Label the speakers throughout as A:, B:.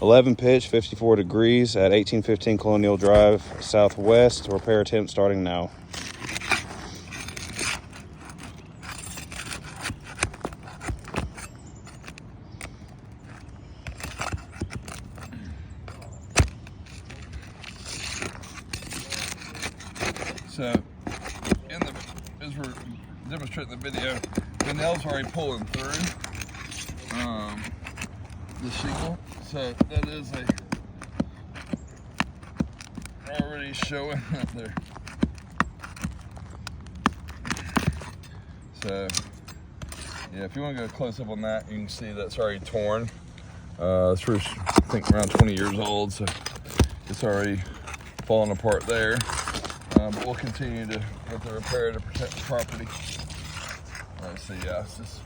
A: 11 pitch, 54 degrees at 1815 Colonial Drive, Southwest. Repair attempt starting now.
B: So, as we're demonstrating the video, the nail's already pulling through the shingle. So that is already showing up there. So yeah, if you want to go close up on that, you can see that's already torn. This roof's, I think, around 20 years old, so it's already falling apart there. But we'll continue with the repair to protect the property. Let's see, yeah, it's just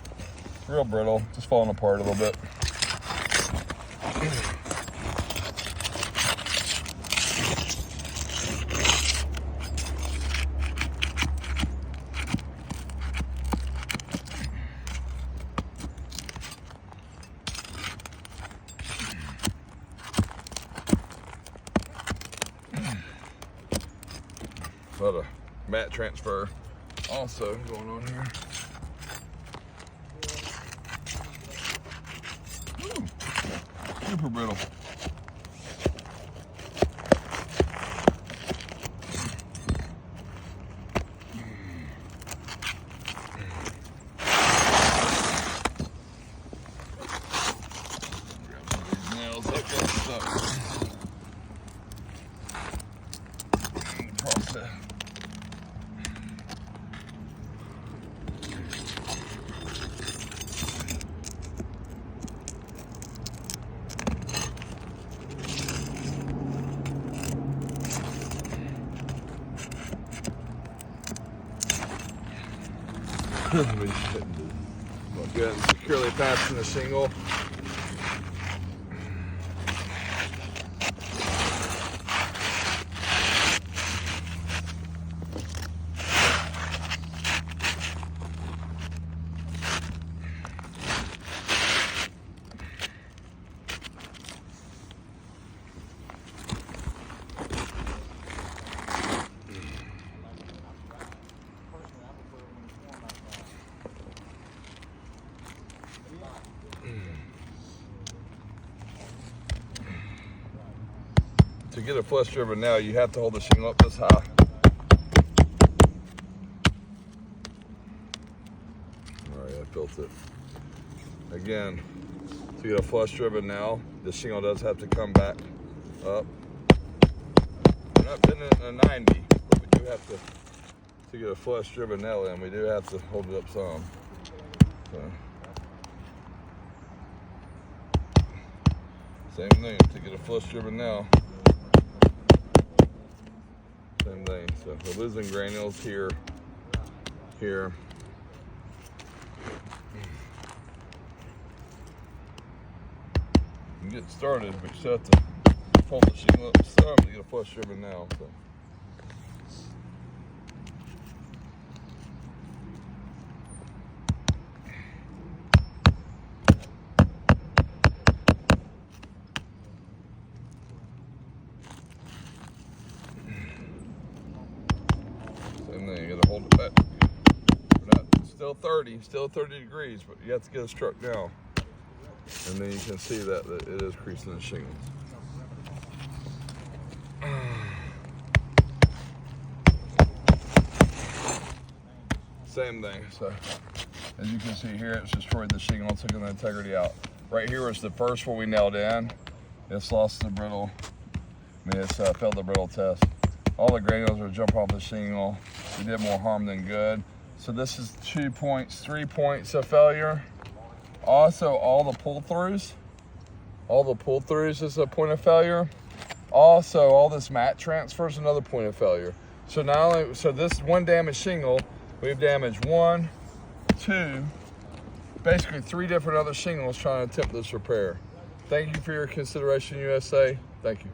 B: real brittle, just falling apart a little bit. A lot of mat transfer also going on here. Ooh, super brittle. Grab some of these nails up there. Process. Good, securely fasten the shingle. To get a flush driven nail, you have to hold the shingle up this high. All right, I built it. Again, to get a flush driven nail, the shingle does have to come back up. We're not bending it in a 90, but we do have to get a flush driven nail in, we do have to hold it up some. So. Same thing, to get a flush driven nail. Same thing, so we're losing granules here. You can get started, but you still have to hold the shingle up some to get a flush driven nail. So. Same thing, you gotta hold it back. We're not, still 30 degrees, but you have to get it struck now. And then you can see that it is creasing the shingles. Same thing, so as you can see here, it's destroyed the shingle, taking the integrity out. Right here was the first one we nailed in. It's lost the brittle, it's failed the brittle test. All the granules are jumping off the shingle. We did more harm than good. So this is 2 points, 3 points of failure. Also, all the pull-throughs is a point of failure. Also, all this mat transfer is another point of failure. So not only, so this one damaged shingle, we've damaged 1, 2, basically 3 different other shingles trying to attempt this repair. Thank you for your consideration, USA. Thank you.